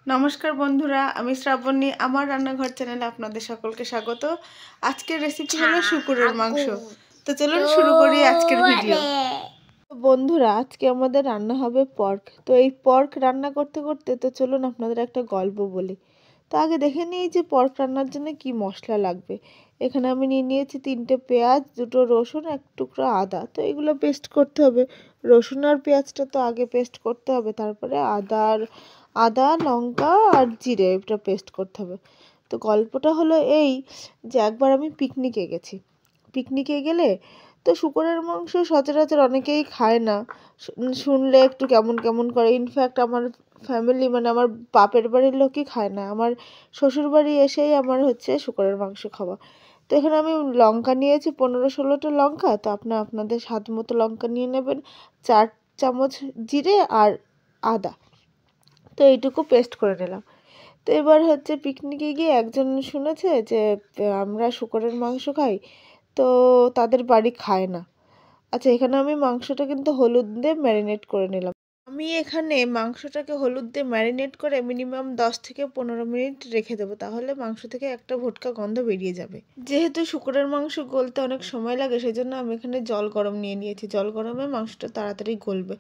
নমস্কার বন্ধুরা, আমি শ্রাবণী। আমার রান্নাঘর চ্যানেলে আপনাদের সকলকে স্বাগত। আজকের রেসিপি হলো শুকরের মাংস। তো চলুন শুরু করি আজকের ভিডিও। বন্ধুরা, আজকে আমাদের রান্না হবে পর্ক। তো এই পর্ক রান্না করতে করতে তো চলুন আপনাদের একটা গল্প বলি। তো আগে দেখে নিই যে পর্ক রান্নার জন্য কি মশলা লাগবে। এখানে আমি নিয়ে নিয়েছি 3টে পেঁয়াজ, 2টো রসুন, 1 টুকরো আদা। তো এগুলো পেস্ট করতে হবে। রসুন আর পেঁয়াজটা তো আগে পেস্ট করতে হবে, তারপরে আদা লঙ্কা আর জিরে এটা পেস্ট করতে হবে। তো গল্পটা হলো এই যে একবার আমি পিকনিকে গেছি। পিকনিকে গেলে তো শুকরের মাংস সচরাচর অনেকেই খায় না, শুনলে একটু কেমন কেমন করে। ইনফ্যাক্ট আমার ফ্যামিলি মানে আমার বাপের বাড়ির লোকই খায় না। আমার শ্বশুর বাড়ি এসেই আমার হচ্ছে শুকরের মাংস খাওয়া। তো এখানে আমি লঙ্কা নিয়েছি 15-16টা লঙ্কা। তো আপনাদের স্বাদ মতো লঙ্কা নিয়ে নেবেন। 4 চামচ জিরে আর আদা, তো এইটুকু পেস্ট করে নিলাম। তো এবার হচ্ছে পিকনিকে গিয়ে একজন শুনেছে যে আমরা শুকরের মাংস খাই, তো তাদের বাড়ি খায় না। আচ্ছা, এখানে আমি মাংসটা কিন্তু হলুদ দিয়ে ম্যারিনেট করে নিলাম। আমি এখানে মাংসটাকে হলুদ দিয়ে ম্যারিনেট করে মিনিমাম 10 থেকে 15 মিনিট রেখে দেবো, তাহলে মাংস থেকে একটা ভোটকা গন্ধ বেরিয়ে যাবে। যেহেতু শুকরের মাংস গলতে অনেক সময় লাগে, সেই জন্য আমি এখানে জল গরম নিয়ে নিয়েছি। জল গরমে মাংসটা তাড়াতাড়ি গলবে।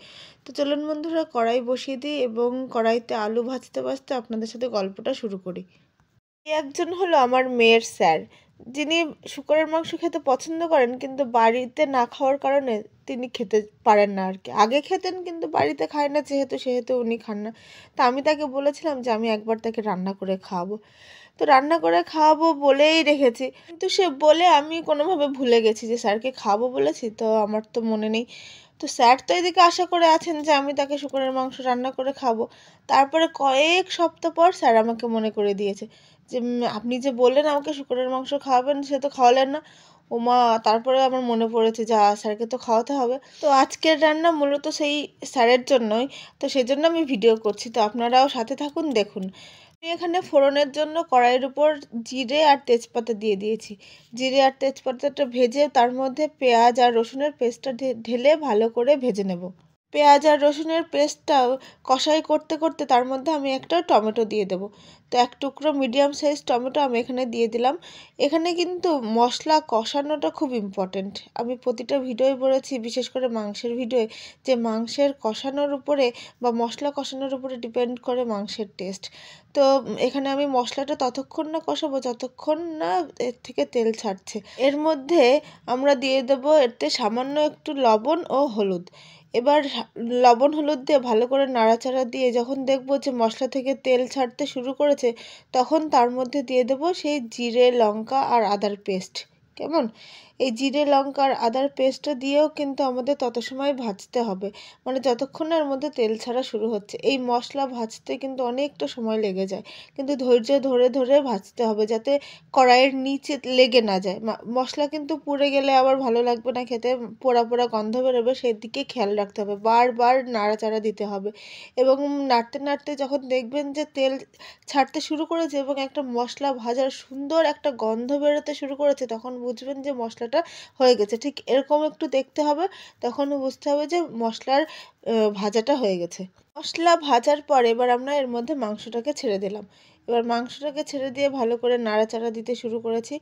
তো চলুন বন্ধুরা, কড়াই বসিয়ে দিই এবং কড়াইতে আলু ভাজতে ভাজতে আপনাদের সাথে গল্পটা শুরু করি। একজন হলো আমার মেয়ের স্যার, যিনি শুকরের মাংস খেতে পছন্দ করেন, কিন্তু বাড়িতে না খাওয়ার কারণে তিনি খেতে পারেন না আর কি। আগে খেতেন কিন্তু বাড়িতে খায় না, সেহেতু উনি খান না। তা আমি তাকে বলেছিলাম যে আমি একবার তাকে রান্না করে খাওয়াবো। তো রান্না করে খাওয়াবো বলেই রেখেছি, কিন্তু সে বলে আমি কোনোভাবে ভুলে গেছি যে স্যারকে খাওয়াবো বলেছি, তো আমার তো মনে নেই। তো স্যার তো এদিকে আশা করে আছেন যে আমি তাকে শুকরের মাংস রান্না করে খাবো। তারপরে কয়েক সপ্তাহ পর স্যার আমাকে মনে করে দিয়েছে যে আপনি যে বললেন আমাকে শুকরের মাংস খাওয়াবেন, সে তো খাওয়ালেন না। ওমা! তারপরে আমার মনে পড়েছে যা, স্যারকে তো খাওয়াতে হবে। তো আজকের রান্না মূলত সেই স্যারের জন্যই। তো সেজন্য আমি ভিডিও করছি, তো আপনারাও সাথে থাকুন, দেখুন। আমি এখানে ফোড়নের জন্য কড়াইয়ের উপর জিরে আর তেজপাতা দিয়ে দিয়েছি। জিরে আর তেজপাতাটা ভেজে তার মধ্যে পেঁয়াজ আর রসুনের পেস্টটা ঢেলে ভালো করে ভেজে নেব। পেঁয়াজ আর রসুনের পেস্টটা কষাই করতে করতে তার মধ্যে আমি একটা টমেটো দিয়ে দেবো। তো 1 টুকরো মিডিয়াম সাইজ টমেটো আমি এখানে দিয়ে দিলাম। এখানে কিন্তু মশলা কষানোটা খুব ইম্পর্টেন্ট। আমি প্রতিটা ভিডিওয় বলেছি, বিশেষ করে মাংসের ভিডিওয়, যে মাংসের কষানোর উপরে বা মশলা কষানোর উপরে ডিপেন্ড করে মাংসের টেস্ট। তো এখানে আমি মশলাটা ততক্ষণ না কষাবো যতক্ষণ না এর থেকে তেল ছাড়ছে। এর মধ্যে আমরা দিয়ে দেবো এতে সামান্য একটু লবণ ও হলুদ। এবার লবণ হলুদ দিয়ে ভালো করে নাড়াচাড়া দিয়ে যখন দেখবো যে মশলা থেকে তেল ছাড়তে শুরু করেছে, তখন তার মধ্যে দিয়ে দেবো সেই জিরে লঙ্কা আর আদার পেস্ট। কেমন? এই জিরে লঙ্কা আর আদার পেস্টটা দিয়েও কিন্তু আমাদের তত সময় ভাজতে হবে, মানে যতক্ষণ না এর মধ্যে তেল ছাড়া শুরু হচ্ছে। এই মশলা ভাজতে কিন্তু অনেকটা সময় লেগে যায়, কিন্তু ধৈর্য ধরে ধরে ভাজতে হবে যাতে কড়াইয়ের নিচে লেগে না যায়। মশলা কিন্তু পুড়ে গেলে আবার ভালো লাগবে না খেতে, পোড়া পোড়া গন্ধ বেরোবে, সেদিকে খেয়াল রাখতে হবে। বারবার নাড়াচাড়া দিতে হবে এবং নাড়তে নাড়তে যখন দেখবেন যে তেল ছাড়তে শুরু করেছে এবং একটা মশলা ভাজার সুন্দর একটা গন্ধ বেরোতে শুরু করেছে, তখন বুঝবেন যে মশলাটা হয়ে গেছে। ঠিক এরকম একটু দেখতে হবে, তখন বুঝতে হবে যে মশলার ভাজাটা হয়ে গেছে। মশলা ভাজার পর এবার আমরা এর মধ্যে মাংসটাকে ছেড়ে দিলাম। এবার মাংসটাকে ছেড়ে দিয়ে ভালো করে নাড়াচাড়া দিতে শুরু করেছি।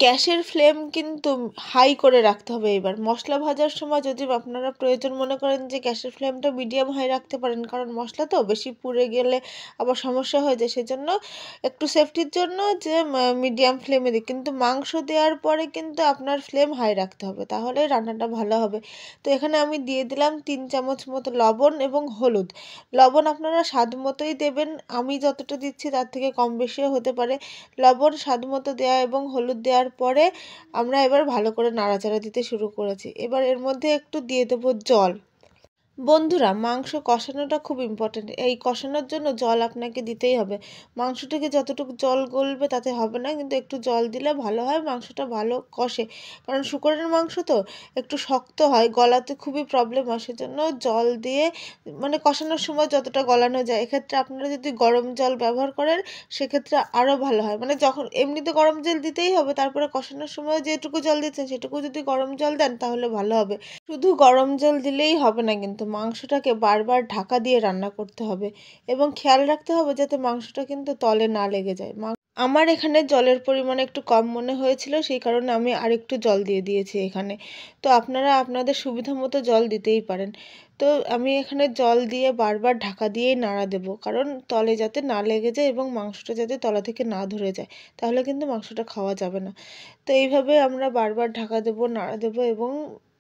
গ্যাসের ফ্লেম কিন্তু হাই করে রাখতে হবে। এবার মশলা ভাজার সময় যদি আপনারা প্রয়োজন মনে করেন যে গ্যাসের ফ্লেমটা মিডিয়াম হাই রাখতে পারেন, কারণ মশলা তো বেশি পুড়ে গেলে আবার সমস্যা হয়ে যায়, সেজন্য একটু সেফটির জন্য যে মিডিয়াম ফ্লেমে দিই। কিন্তু মাংস দেওয়ার পরে কিন্তু আপনার ফ্লেম হাই রাখতে হবে, তাহলে রান্নাটা ভালো হবে। তো এখানে আমি দিয়ে দিলাম 3 চামচ মতো লবণ এবং হলুদ। লবণ আপনারা স্বাদ মতোই দেবেন, আমি যতটা দিচ্ছি তার থেকে কম বেশিও হতে পারে। লবণ স্বাদ মতো দেওয়া এবং হলুদ দেওয়ার পরে আমরা এবার ভালো করে নাড়াচাড়া দিতে শুরু করেছি। এবার এর মধ্যে একটু দিয়ে দেবো জল। বন্ধুরা, মাংস কষানোটা খুব ইম্পর্ট্যান্ট। এই কষানোর জন্য জল আপনাকে দিতেই হবে। মাংস থেকে যতটুকু জল গলবে তাতে হবে না, কিন্তু একটু জল দিলে ভালো হয়, মাংসটা ভালো কষে। কারণ শুকরের মাংস তো একটু শক্ত হয়, গলাতে খুবই প্রবলেম হয়, সেজন্য জল দিয়ে মানে কষানোর সময় যতটা গলানো যায়। এক্ষেত্রে আপনারা যদি গরম জল ব্যবহার করেন সেক্ষেত্রে আরও ভালো হয়। মানে যখন এমনিতে গরম জল দিতেই হবে, তারপরে কষানোর সময় যেটুকু জল দিচ্ছেন সেটুকু যদি গরম জল দেন তাহলে ভালো হবে। শুধু গরম জল দিলেই হবে না, কিন্তু মাংসটাকে বারবার ঢাকা দিয়ে রান্না করতে হবে এবং খেয়াল রাখতে হবে যাতে মাংসটা কিন্তু তলে না লেগে যায়। আমার এখানে জলের পরিমাণ একটু কম মনে হয়েছিল, সেই কারণে আমি আরেকটু জল দিয়ে দিয়েছি এখানে। তো আপনারা আপনাদের সুবিধা মতো জল দিতেই পারেন। তো আমি এখানে জল দিয়ে বারবার ঢাকা দিয়েই নাড়া দেবো, কারণ তলে যাতে না লেগে যায় এবং মাংসটা যাতে তলা থেকে না ধরে যায়, তাহলে কিন্তু মাংসটা খাওয়া যাবে না। তো এইভাবে আমরা বারবার ঢাকা দেবো, নাড়া দেবো এবং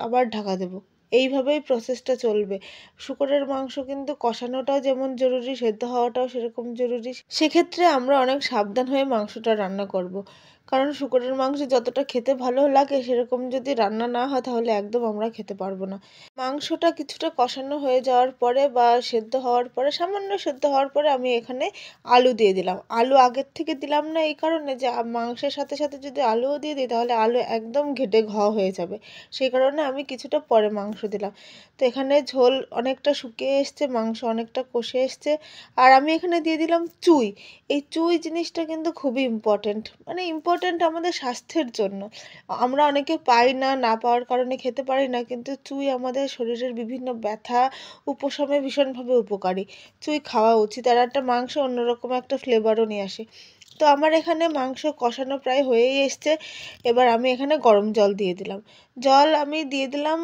আবার ঢাকা দেবো। এইভাবেই প্রসেসটা চলবে। শূকরের মাংস কিন্তু কষানোটাও যেমন জরুরি, সেদ্ধ হওয়াটাও সেরকম জরুরি। সেক্ষেত্রে আমরা অনেক সাবধান হয়ে মাংসটা রান্না করব। কারণ শূকরের মাংস যতটা খেতে ভালো লাগে সেরকম যদি রান্না না হয় তাহলে একদম আমরা খেতে পারবো না। মাংসটা কিছুটা কষানো হয়ে যাওয়ার পরে বা সেদ্ধ হওয়ার পরে, সামান্য সেদ্ধ হওয়ার পরে আমি এখানে আলু দিয়ে দিলাম। আলু আগের থেকে দিলাম না এই কারণে যে মাংসের সাথে সাথে যদি আলুও দিয়ে দিই তাহলে আলু একদম ঘেটে হয়ে যাবে। সেই কারণে আমি কিছুটা পরে মাংস দিলাম। তো এখানে ঝোল অনেকটা শুকিয়ে এসছে, মাংস অনেকটা কষে এসছে। আর আমি এখানে দিয়ে দিলাম চুই। এই চুই জিনিসটা কিন্তু খুবই ইম্পর্ট্যান্ট, মানে ইম্পর্ট্যান্ট আমাদের স্বাস্থ্যের জন্য। আমরা অনেকে পাই না, না পাওয়ার কারণে খেতে পারি না, কিন্তু চুই আমাদের শরীরের বিভিন্ন ব্যথা উপশমে ভীষণভাবে উপকারী। চুই খাওয়া উচিত, আর একটা মাংস অন্যরকম একটা ফ্লেভারও নিয়ে আসে। তো আমার এখানে মাংস কষানো প্রায় হয়েই এসছে। এবার আমি এখানে গরম জল দিয়ে দিলাম। জল আমি দিয়ে দিলাম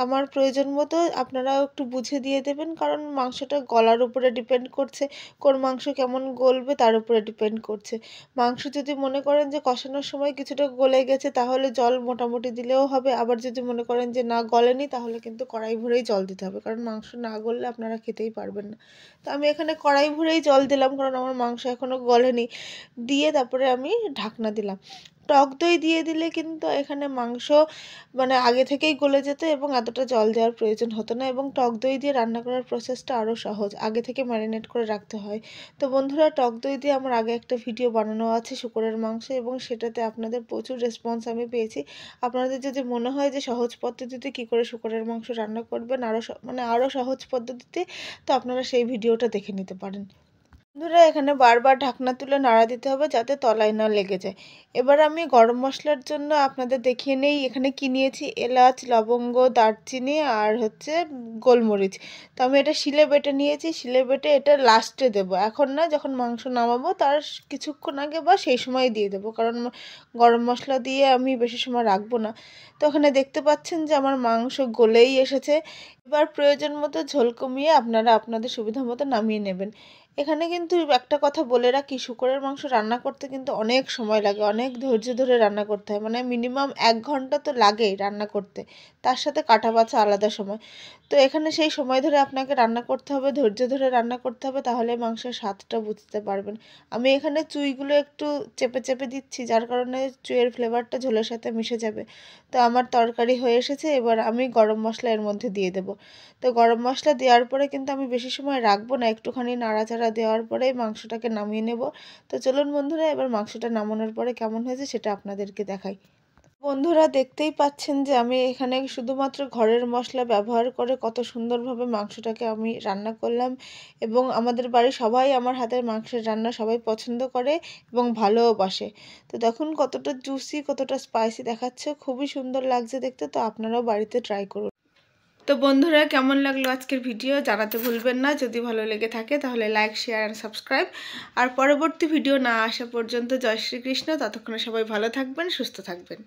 আমার প্রয়োজন মতো। আপনারাও একটু বুঝে দিয়ে দেবেন, কারণ মাংসটা গলার উপরে ডিপেন্ড করছে, কোন মাংস কেমন গলবে তার উপরে ডিপেন্ড করছে। মাংস যদি মনে করেন যে কষানোর সময় কিছুটা গলে গেছে তাহলে জল মোটামুটি দিলেও হবে, আবার যদি মনে করেন যে না গলেনি তাহলে কিন্তু কড়াই ভরেই জল দিতে হবে, কারণ মাংস না গললে আপনারা খেতেই পারবেন না। তো আমি এখানে কড়াই ভরেই জল দিলাম, কারণ আমার মাংস এখনও গলেনি। দিয়ে তারপরে আমি ঢাকনা দিলাম। টক দই দিয়ে দিলে কিন্তু এখানে মাংস মানে আগে থেকেই গলে যেত এবং এতটা জল দেওয়ার প্রয়োজন হতো না, এবং টক দই দিয়ে রান্না করার প্রসেসটা আরও সহজ, আগে থেকে ম্যারিনেট করে রাখতে হয়। তো বন্ধুরা, টক দই দিয়ে আমার আগে একটা ভিডিও বানানো আছে শূকরের মাংস, এবং সেটাতে আপনাদের প্রচুর রেসপন্স আমি পেয়েছি। আপনাদের যদি মনে হয় যে সহজ পদ্ধতিতে কী করে শূকরের মাংস রান্না করবেন আরও সহজ পদ্ধতিতে, তো আপনারা সেই ভিডিওটা দেখে নিতে পারেন। বন্ধুরা, এখানে বারবার ঢাকনা তুলে নাড়া দিতে হবে যাতে তলায় না লেগে যায়। এবার আমি গরম মশলার জন্য আপনাদের দেখিয়ে নেই এখানে কি নিয়েছি। এলাচ, লবঙ্গ, দারচিনি আর হচ্ছে গোলমরিচ। তো আমি এটা শিলে বেটে নিয়েছি। শিলে বেটে এটা লাস্টে দেবো, এখন না, যখন মাংস নামাবো তার কিছুক্ষণ আগে বা সেই সময় দিয়ে দেবো, কারণ গরম মশলা দিয়ে আমি বেশি সময় রাখবো না। তো ওখানে দেখতে পাচ্ছেন যে আমার মাংস গলেই এসেছে। এবার প্রয়োজন মতো ঝোল কমিয়ে আপনারা আপনাদের সুবিধা মতো নামিয়ে নেবেন। এখানে কিন্তু একটা কথা বলে রাখি, শূকরের মাংস রান্না করতে কিন্তু অনেক সময় লাগে, অনেক ধৈর্য ধরে রান্না করতে হয়, মানে মিনিমাম 1 ঘন্টা তো লাগেই রান্না করতে, তার সাথে কাটা বাছা আলাদা সময়। তো এখানে সেই সময় ধরে আপনাকে রান্না করতে হবে, ধৈর্য ধরে রান্না করতে হবে, তাহলে মাংসের স্বাদটা বুঝতে পারবেন। আমি এখানে চুইগুলো একটু চেপে চেপে দিচ্ছি, যার কারণে চুইয়ের ফ্লেভারটা ঝোলের সাথে মিশে যাবে। তো আমার তরকারি হয়ে এসেছে, এবার আমি গরম মশলা এর মধ্যে দিয়ে দেবো। তো গরম মশলা দেওয়ার পরে কিন্তু আমি বেশি সময় রাখবো না, একটুখানি নাড়াচাড়া দেওয়ার পরে মাংসটাকে নামিয়ে নেব। তো চলুন বন্ধুরা, এবার মাংসটা নামানোর পরে কেমন হয়েছে সেটা আপনাদেরকে দেখাই। বন্ধুরা, দেখতেই পাচ্ছেন যে আমি এখানে শুধুমাত্র ঘরের মশলা ব্যবহার করে কত সুন্দরভাবে মাংসটাকে আমি রান্না করলাম, এবং আমাদের বাড়ির সবাই আমার হাতের মাংসের রান্না সবাই পছন্দ করে এবং ভালোবাসে। তো দেখুন কতটা জুসি, কতটা স্পাইসি দেখাচ্ছে, খুবই সুন্দর লাগছে দেখতে। তো আপনারাও বাড়িতে ট্রাই করুন। তো বন্ধুরা, কেমন লাগলো আজকের ভিডিও জানাতে ভুলবেন না। যদি ভালো লেগে থাকে তাহলে লাইক, শেয়ার অ্যান্ড সাবস্ক্রাইব। আর পরবর্তী ভিডিও না আসা পর্যন্ত জয় শ্রীকৃষ্ণ। ততক্ষণে সবাই ভালো থাকবেন, সুস্থ থাকবেন।